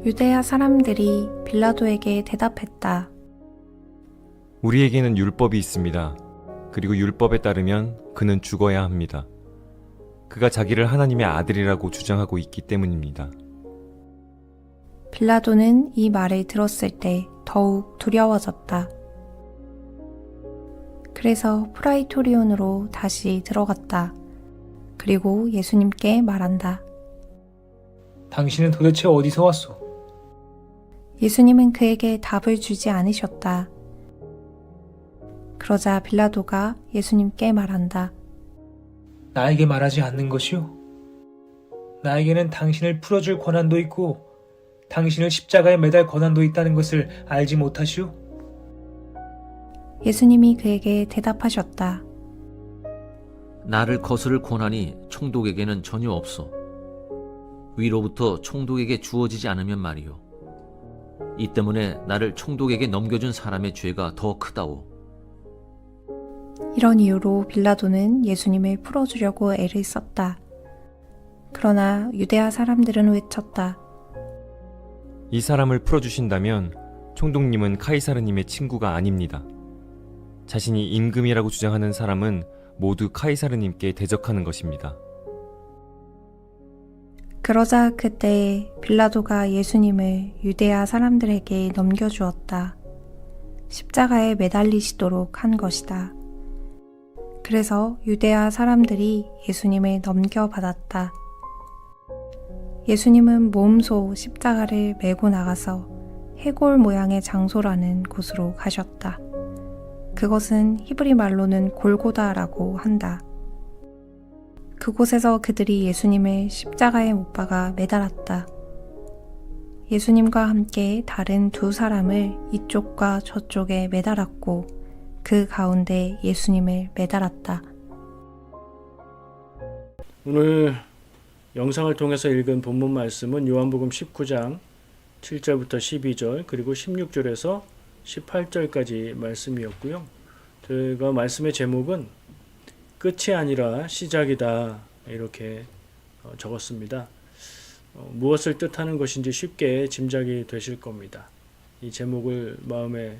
유대야 사람들이 빌라도에게 대답했다. 우리에게는 율법이 있습니다. 그리고 율법에 따르면 그는 죽어야 합니다. 그가 자기를 하나님의 아들이라고 주장하고 있기 때문입니다. 빌라도는 이 말을 들었을 때 더욱 두려워졌다. 그래서 프라이토리온으로 다시 들어갔다. 그리고 예수님께 말한다. 당신은 도대체 어디서 왔소? 예수님은 그에게 답을 주지 않으셨다. 그러자 빌라도가 예수님께 말한다. 나에게 말하지 않는 것이오? 나에게는 당신을 풀어줄 권한도 있고 당신을 십자가에 매달 권한도 있다는 것을 알지 못하시오? 예수님이 그에게 대답하셨다. 나를 거스를 권한이 총독에게는 전혀 없어. 위로부터 총독에게 주어지지 않으면 말이오. 이 때문에 나를 총독에게 넘겨준 사람의 죄가 더 크다오. 이런 이유로 빌라도는 예수님을 풀어주려고 애를 썼다. 그러나 유대아 사람들은 외쳤다. 이 사람을 풀어주신다면 총독님은 카이사르님의 친구가 아닙니다. 자신이 임금이라고 주장하는 사람은 모두 카이사르님께 대적하는 것입니다. 그러자 그때 빌라도가 예수님을 유대아 사람들에게 넘겨주었다. 십자가에 매달리시도록 한 것이다. 그래서 유대아 사람들이 예수님을 넘겨받았다. 예수님은 몸소 십자가를 메고 나가서 해골 모양의 장소라는 곳으로 가셨다. 그것은 히브리 말로는 골고다라고 한다. 그곳에서 그들이 예수님을 십자가에 못 박아 매달았다. 예수님과 함께 다른 두 사람을 이쪽과 저쪽에 매달았고 그 가운데 예수님을 매달았다. 오늘 영상을 통해서 읽은 본문 말씀은 요한복음 19장 7절부터 12절 그리고 16절에서 18절까지 말씀이었고요. 제가 말씀의 제목은 끝이 아니라 시작이다 이렇게 적었습니다. 무엇을 뜻하는 것인지 쉽게 짐작이 되실 겁니다. 이 제목을 마음에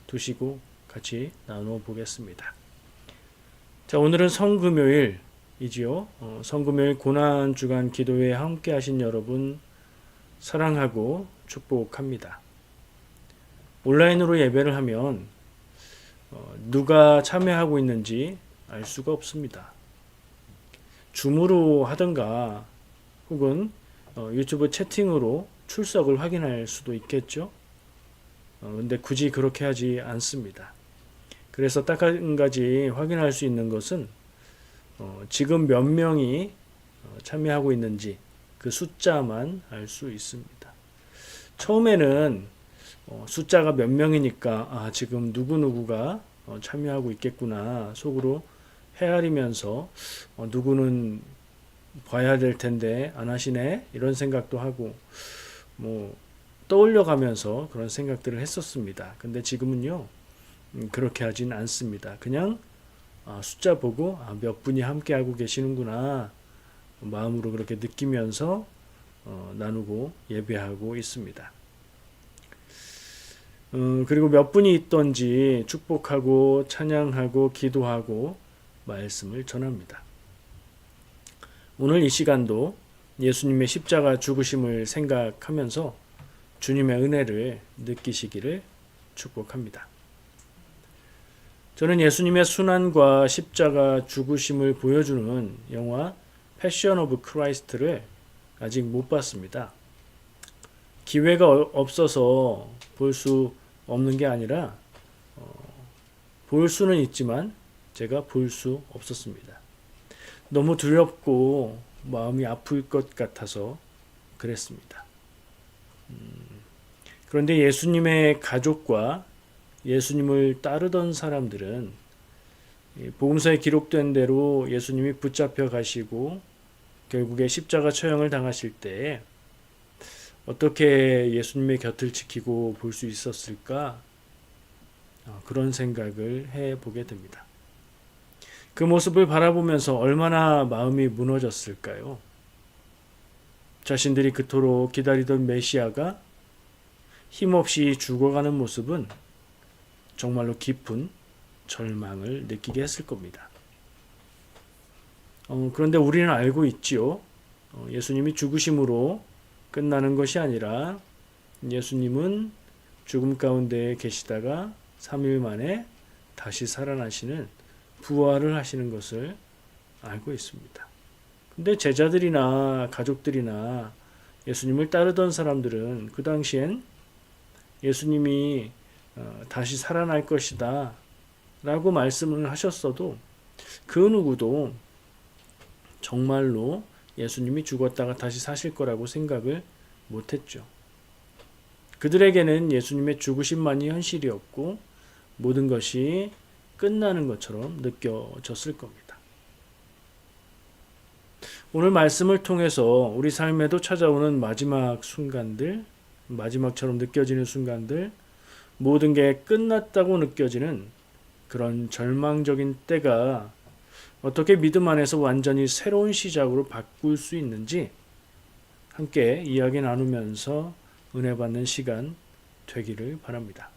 두시고 같이 나눠 보겠습니다. 자, 오늘은 성금요일이지요. 성금요일 고난주간 기도회에 함께 하신 여러분 사랑하고 축복합니다. 온라인으로 예배를 하면 누가 참여하고 있는지 알 수가 없습니다. 줌으로 하든가 혹은 유튜브 채팅으로 출석을 확인할 수도 있겠죠. 근데 굳이 그렇게 하지 않습니다. 그래서 딱 한 가지 확인할 수 있는 것은 지금 몇 명이 참여하고 있는지 그 숫자만 알 수 있습니다. 처음에는 숫자가 몇 명이니까 지금 누구누구가 참여하고 있겠구나 속으로 헤아리면서 누구는 봐야 될 텐데 안 하시네 이런 생각도 하고 떠올려 가면서 그런 생각들을 했었습니다. 근데 지금은요 그렇게 하진 않습니다. 그냥 숫자 보고 몇 분이 함께 하고 계시는구나 마음으로 그렇게 느끼면서 나누고 예배하고 있습니다. 그리고 몇 분이 있던지 축복하고 찬양하고 기도하고 말씀을 전합니다. 오늘 이 시간도 예수님의 십자가 죽으심을 생각하면서 주님의 은혜를 느끼시기를 축복합니다. 저는 예수님의 순환과 십자가 죽으심을 보여주는 영화 패션 오브 크라이스트를 아직 못 봤습니다. 기회가 없어서 볼 수 없는 게 아니라 볼 수는 있지만 제가 볼 수 없었습니다. 너무 두렵고 마음이 아플 것 같아서 그랬습니다. 그런데 예수님의 가족과 예수님을 따르던 사람들은 복음서에 기록된 대로 예수님이 붙잡혀 가시고 결국에 십자가 처형을 당하실 때 어떻게 예수님의 곁을 지키고 볼 수 있었을까? 그런 생각을 해보게 됩니다. 그 모습을 바라보면서 얼마나 마음이 무너졌을까요? 자신들이 그토록 기다리던 메시아가 힘없이 죽어가는 모습은 정말로 깊은 절망을 느끼게 했을 겁니다. 그런데 우리는 알고 있지요. 예수님이 죽으심으로 끝나는 것이 아니라 예수님은 죽음 가운데 계시다가 3일 만에 다시 살아나시는 부활을 하시는 것을 알고 있습니다. 근데 제자들이나 가족들이나 예수님을 따르던 사람들은 그 당시엔 예수님이 다시 살아날 것이다 라고 말씀을 하셨어도 그 누구도 정말로 예수님이 죽었다가 다시 사실 거라고 생각을 못했죠. 그들에게는 예수님의 죽으심만이 현실이었고 모든 것이 끝나는 것처럼 느껴졌을 겁니다. 오늘 말씀을 통해서 우리 삶에도 찾아오는 마지막 순간들, 마지막처럼 느껴지는 순간들, 모든 게 끝났다고 느껴지는 그런 절망적인 때가 어떻게 믿음 안에서 완전히 새로운 시작으로 바꿀 수 있는지 함께 이야기 나누면서 은혜 받는 시간 되기를 바랍니다.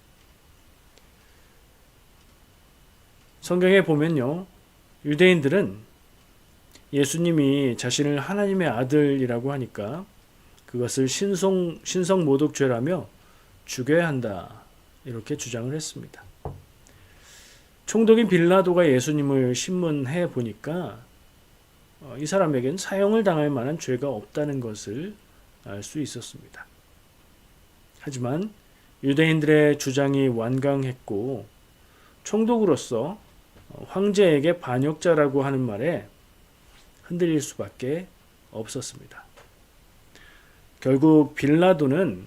성경에 보면요, 유대인들은 예수님이 자신을 하나님의 아들이라고 하니까 그것을 신성 모독죄라며 죽여야 한다 이렇게 주장을 했습니다. 총독인 빌라도가 예수님을 신문해 보니까 이 사람에겐 사형을 당할 만한 죄가 없다는 것을 알 수 있었습니다. 하지만 유대인들의 주장이 완강했고 총독으로서 황제에게 반역자라고 하는 말에 흔들릴 수밖에 없었습니다. 결국 빌라도는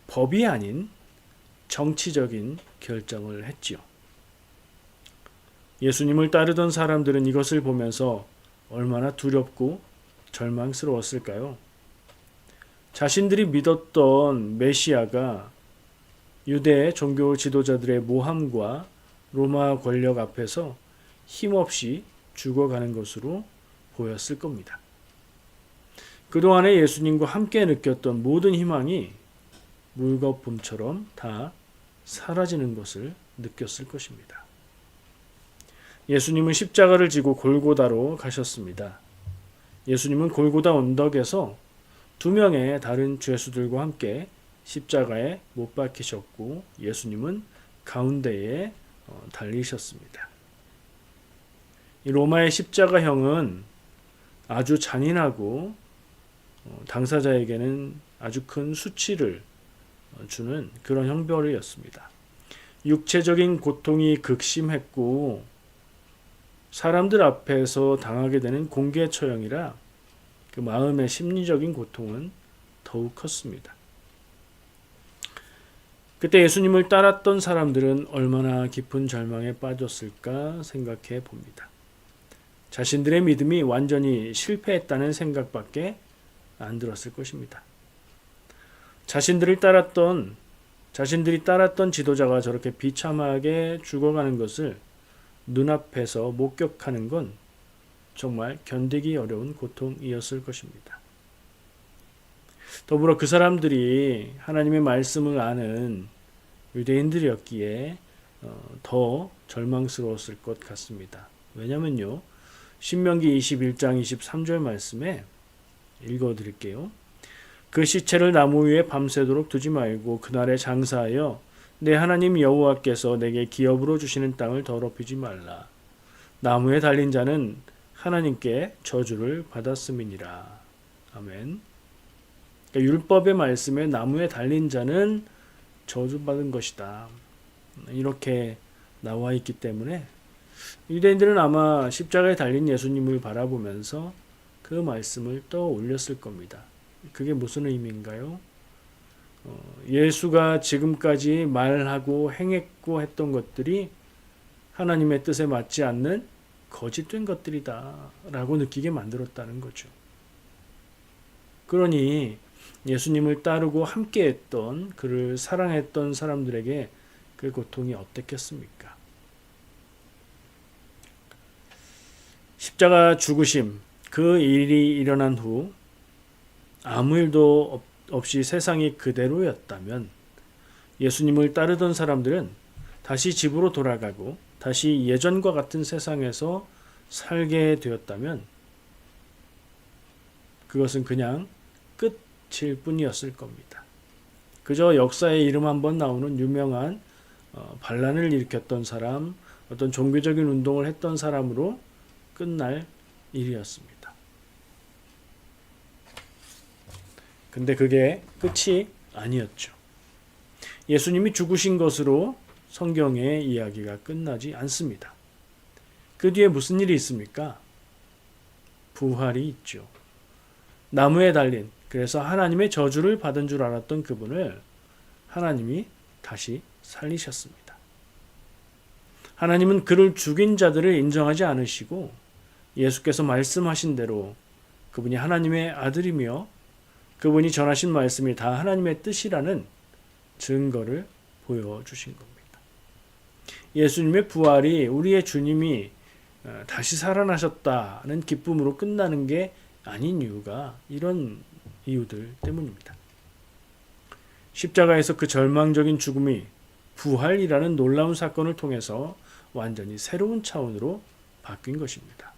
법이 아닌 정치적인 결정을 했지요. 예수님을 따르던 사람들은 이것을 보면서 얼마나 두렵고 절망스러웠을까요? 자신들이 믿었던 메시아가 유대 종교 지도자들의 모함과 로마 권력 앞에서 힘없이 죽어가는 것으로 보였을 겁니다. 그동안에 예수님과 함께 느꼈던 모든 희망이 물거품처럼 다 사라지는 것을 느꼈을 것입니다. 예수님은 십자가를 지고 골고다로 가셨습니다. 예수님은 골고다 언덕에서 2명의 다른 죄수들과 함께 십자가에 못 박히셨고 예수님은 가운데에 달리셨습니다. 이 로마의 십자가형은 아주 잔인하고 당사자에게는 아주 큰 수치를 주는 그런 형벌이었습니다. 육체적인 고통이 극심했고 사람들 앞에서 당하게 되는 공개 처형이라 그 마음의 심리적인 고통은 더욱 컸습니다. 그때 예수님을 따랐던 사람들은 얼마나 깊은 절망에 빠졌을까 생각해 봅니다. 자신들의 믿음이 완전히 실패했다는 생각밖에 안 들었을 것입니다. 자신들이 따랐던 지도자가 저렇게 비참하게 죽어가는 것을 눈앞에서 목격하는 건 정말 견디기 어려운 고통이었을 것입니다. 더불어 그 사람들이 하나님의 말씀을 아는 유대인들이었기에 더 절망스러웠을 것 같습니다. 왜냐면요, 신명기 21장 23절 말씀에 읽어드릴게요. 그 시체를 나무 위에 밤새도록 두지 말고 그날에 장사하여 내 하나님 여호와께서 내게 기업으로 주시는 땅을 더럽히지 말라. 나무에 달린 자는 하나님께 저주를 받았음이니라. 아멘. 그러니까 율법의 말씀에 나무에 달린 자는 저주받은 것이다. 이렇게 나와 있기 때문에 유대인들은 아마 십자가에 달린 예수님을 바라보면서 그 말씀을 떠올렸을 겁니다. 그게 무슨 의미인가요? 예수가 지금까지 말하고 행했고 했던 것들이 하나님의 뜻에 맞지 않는 거짓된 것들이다 라고 느끼게 만들었다는 거죠. 그러니 예수님을 따르고 함께했던 그를 사랑했던 사람들에게 그 고통이 어땠겠습니까? 십자가 죽으심, 그 일이 일어난 후 아무 일도 없이 세상이 그대로였다면 예수님을 따르던 사람들은 다시 집으로 돌아가고 다시 예전과 같은 세상에서 살게 되었다면 그것은 그냥 끝일 뿐이었을 겁니다. 그저 역사에 이름 한번 나오는 유명한 반란을 일으켰던 사람, 어떤 종교적인 운동을 했던 사람으로 끝날 일이었습니다. 근데 그게 끝이 아니었죠. 예수님이 죽으신 것으로 성경의 이야기가 끝나지 않습니다. 그 뒤에 무슨 일이 있습니까? 부활이 있죠. 나무에 달린, 그래서 하나님의 저주를 받은 줄 알았던 그분을 하나님이 다시 살리셨습니다. 하나님은 그를 죽인 자들을 인정하지 않으시고 예수께서 말씀하신 대로 그분이 하나님의 아들이며 그분이 전하신 말씀이 다 하나님의 뜻이라는 증거를 보여주신 겁니다. 예수님의 부활이 우리의 주님이 다시 살아나셨다는 기쁨으로 끝나는 게 아닌 이유가 이런 이유들 때문입니다. 십자가에서 그 절망적인 죽음이 부활이라는 놀라운 사건을 통해서 완전히 새로운 차원으로 바뀐 것입니다.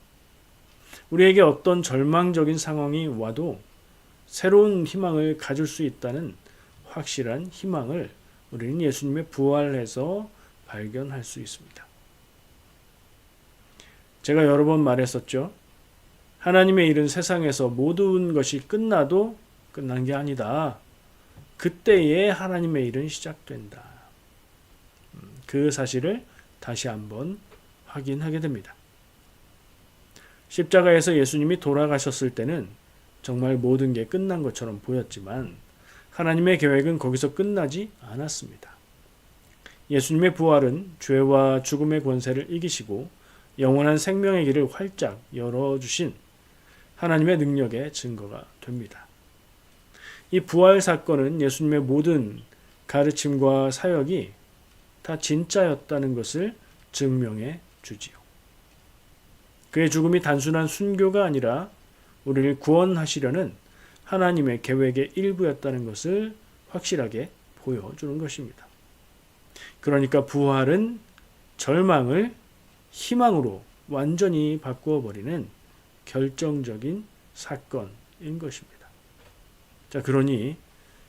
우리에게 어떤 절망적인 상황이 와도 새로운 희망을 가질 수 있다는 확실한 희망을 우리는 예수님의 부활에서 발견할 수 있습니다. 제가 여러 번 말했었죠. 하나님의 일은 세상에서 모든 것이 끝나도 끝난 게 아니다. 그때에 하나님의 일은 시작된다. 그 사실을 다시 한번 확인하게 됩니다. 십자가에서 예수님이 돌아가셨을 때는 정말 모든 게 끝난 것처럼 보였지만 하나님의 계획은 거기서 끝나지 않았습니다. 예수님의 부활은 죄와 죽음의 권세를 이기시고 영원한 생명의 길을 활짝 열어주신 하나님의 능력의 증거가 됩니다. 이 부활 사건은 예수님의 모든 가르침과 사역이 다 진짜였다는 것을 증명해 주지요. 그의 죽음이 단순한 순교가 아니라 우리를 구원하시려는 하나님의 계획의 일부였다는 것을 확실하게 보여주는 것입니다. 그러니까 부활은 절망을 희망으로 완전히 바꾸어 버리는 결정적인 사건인 것입니다. 자, 그러니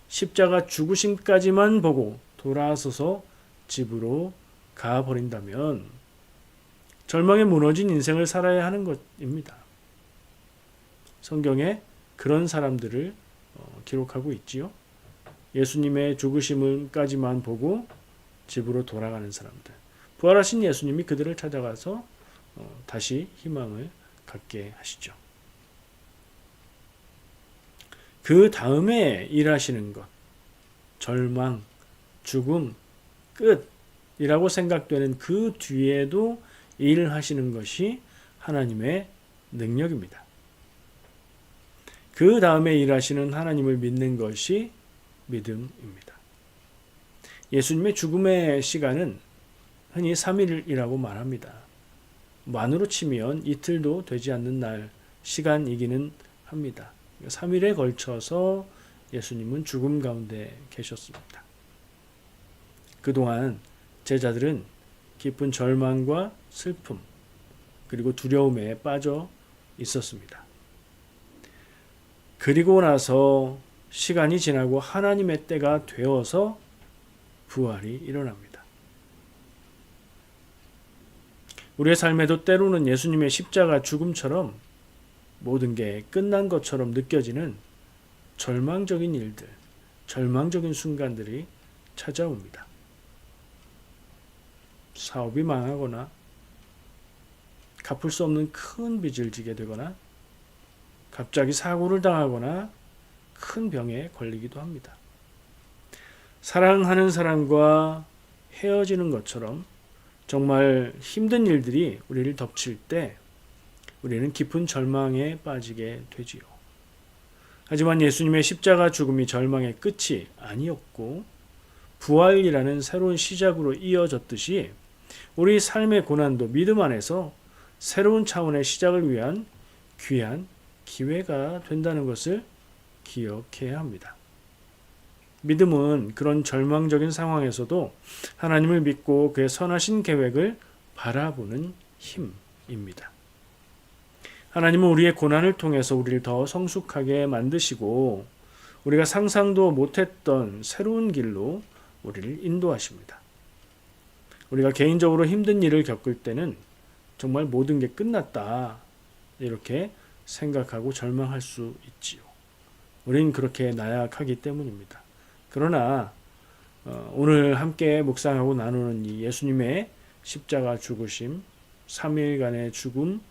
십자가 죽으심까지만 보고 돌아서서 집으로 가버린다면 절망에 무너진 인생을 살아야 하는 것입니다. 성경에 그런 사람들을 기록하고 있지요. 예수님의 죽으심까지만 보고 집으로 돌아가는 사람들. 부활하신 예수님이 그들을 찾아가서 다시 희망을 갖게 하시죠. 그 다음에 일하시는 것, 절망, 죽음, 끝이라고 생각되는 그 뒤에도 일하시는 것이 하나님의 능력입니다. 그 다음에 일하시는 하나님을 믿는 것이 믿음입니다. 예수님의 죽음의 시간은 흔히 3일이라고 말합니다. 만으로 치면 이틀도 되지 않는 날 시간이기는 합니다. 3일에 걸쳐서 예수님은 죽음 가운데 계셨습니다. 그동안 제자들은 깊은 절망과 슬픔 그리고 두려움에 빠져 있었습니다. 그리고 나서 시간이 지나고 하나님의 때가 되어서 부활이 일어납니다. 우리의 삶에도 때로는 예수님의 십자가 죽음처럼 모든 게 끝난 것처럼 느껴지는 절망적인 일들, 절망적인 순간들이 찾아옵니다. 사업이 망하거나 갚을 수 없는 큰 빚을 지게 되거나 갑자기 사고를 당하거나 큰 병에 걸리기도 합니다. 사랑하는 사람과 헤어지는 것처럼 정말 힘든 일들이 우리를 덮칠 때 우리는 깊은 절망에 빠지게 되지요. 하지만 예수님의 십자가 죽음이 절망의 끝이 아니었고 부활이라는 새로운 시작으로 이어졌듯이 우리 삶의 고난도 믿음 안에서 새로운 차원의 시작을 위한 귀한 기회가 된다는 것을 기억해야 합니다. 믿음은 그런 절망적인 상황에서도 하나님을 믿고 그의 선하신 계획을 바라보는 힘입니다. 하나님은 우리의 고난을 통해서 우리를 더 성숙하게 만드시고 우리가 상상도 못했던 새로운 길로 우리를 인도하십니다. 우리가 개인적으로 힘든 일을 겪을 때는 정말 모든 게 끝났다 이렇게 생각하고 절망할 수 있지요. 우리는 그렇게 나약하기 때문입니다. 그러나 오늘 함께 묵상하고 나누는 이 예수님의 십자가 죽으심, 3일간의 죽음,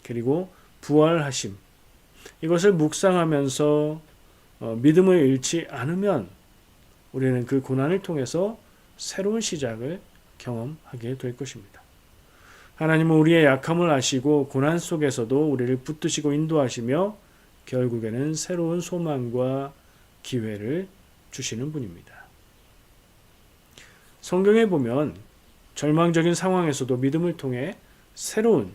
그리고 부활하심, 이것을 묵상하면서 믿음을 잃지 않으면 우리는 그 고난을 통해서 새로운 시작을 경험하게 될 것입니다. 하나님은 우리의 약함을 아시고 고난 속에서도 우리를 붙드시고 인도하시며 결국에는 새로운 소망과 기회를 주시는 분입니다. 성경에 보면 절망적인 상황에서도 믿음을 통해 새로운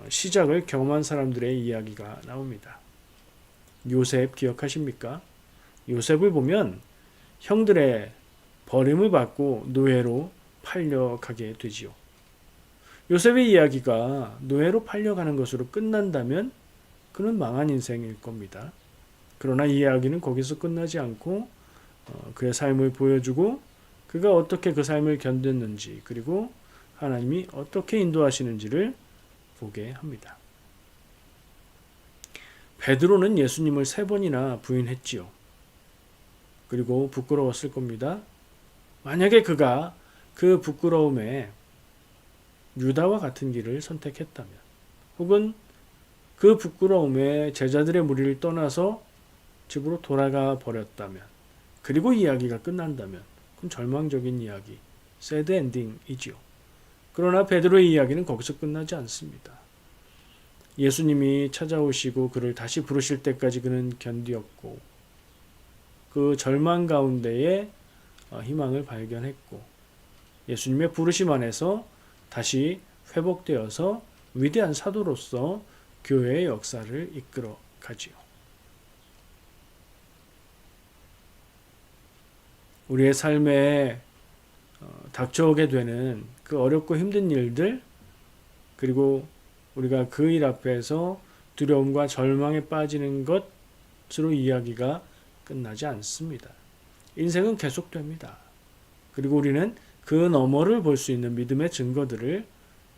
시작을 경험한 사람들의 이야기가 나옵니다. 요셉 기억하십니까? 요셉을 보면 형들의 버림을 받고 노예로 팔려가게 되지요. 요셉의 이야기가 노예로 팔려가는 것으로 끝난다면 그는 망한 인생일 겁니다. 그러나 이 이야기는 거기서 끝나지 않고 그의 삶을 보여주고 그가 어떻게 그 삶을 견뎠는지 그리고 하나님이 어떻게 인도하시는지를 보게 합니다. 베드로는 예수님을 3번이나 부인했지요. 그리고 부끄러웠을 겁니다. 만약에 그가 그 부끄러움에 유다와 같은 길을 선택했다면 혹은 그 부끄러움에 제자들의 무리를 떠나서 집으로 돌아가 버렸다면 그리고 이야기가 끝난다면 그건 절망적인 이야기, 새드 엔딩이지요. 그러나 베드로의 이야기는 거기서 끝나지 않습니다. 예수님이 찾아오시고 그를 다시 부르실 때까지 그는 견디었고 그 절망 가운데에 희망을 발견했고 예수님의 부르심 안에서 다시 회복되어서 위대한 사도로서 교회의 역사를 이끌어 가지요. 우리의 삶에 닥쳐오게 되는 그 어렵고 힘든 일들 그리고 우리가 그 일 앞에서 두려움과 절망에 빠지는 것으로 이야기가 끝나지 않습니다. 인생은 계속됩니다. 그리고 우리는 그 너머를 볼 수 있는 믿음의 증거들을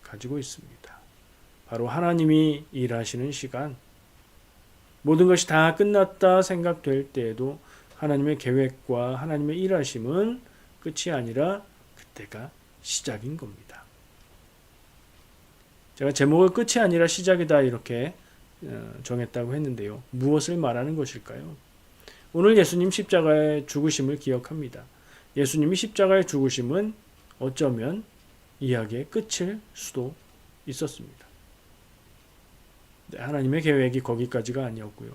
가지고 있습니다. 바로 하나님이 일하시는 시간, 모든 것이 다 끝났다 생각될 때에도 하나님의 계획과 하나님의 일하심은 끝이 아니라 그때가 시작인 겁니다. 제가 제목을 끝이 아니라 시작이다 이렇게 정했다고 했는데요. 무엇을 말하는 것일까요? 오늘 예수님 십자가의 죽으심을 기억합니다. 예수님이 십자가의 죽으심은 어쩌면 이야기의 끝일 수도 있었습니다. 하나님의 계획이 거기까지가 아니었고요.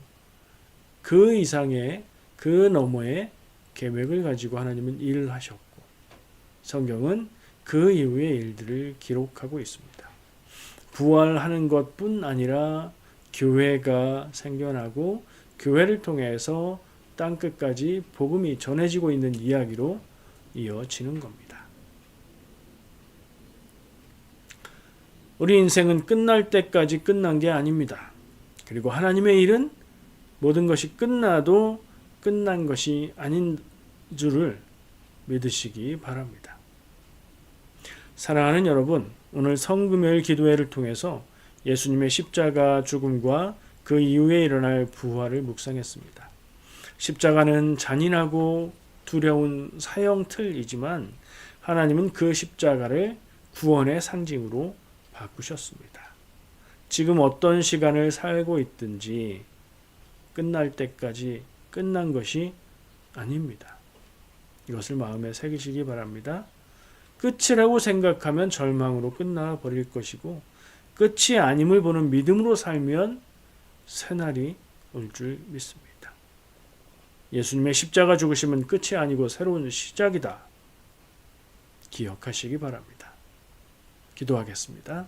그 이상의 그 너머의 계획을 가지고 하나님은 일을 하셨고 성경은 그 이후의 일들을 기록하고 있습니다. 부활하는 것뿐 아니라 교회가 생겨나고 교회를 통해서 땅끝까지 복음이 전해지고 있는 이야기로 이어지는 겁니다. 우리 인생은 끝날 때까지 끝난 게 아닙니다. 그리고 하나님의 일은 모든 것이 끝나도 끝난 것이 아닌 줄을 믿으시기 바랍니다. 사랑하는 여러분, 오늘 성금요일 기도회를 통해서 예수님의 십자가 죽음과 그 이후에 일어날 부활을 묵상했습니다. 십자가는 잔인하고 두려운 사형틀이지만 하나님은 그 십자가를 구원의 상징으로 바꾸셨습니다. 지금 어떤 시간을 살고 있든지 끝날 때까지 끝난 것이 아닙니다. 이것을 마음에 새기시기 바랍니다. 끝이라고 생각하면 절망으로 끝나버릴 것이고 끝이 아님을 보는 믿음으로 살면 새날이 올 줄 믿습니다. 예수님의 십자가 죽으심은 끝이 아니고 새로운 시작이다. 기억하시기 바랍니다. 기도하겠습니다.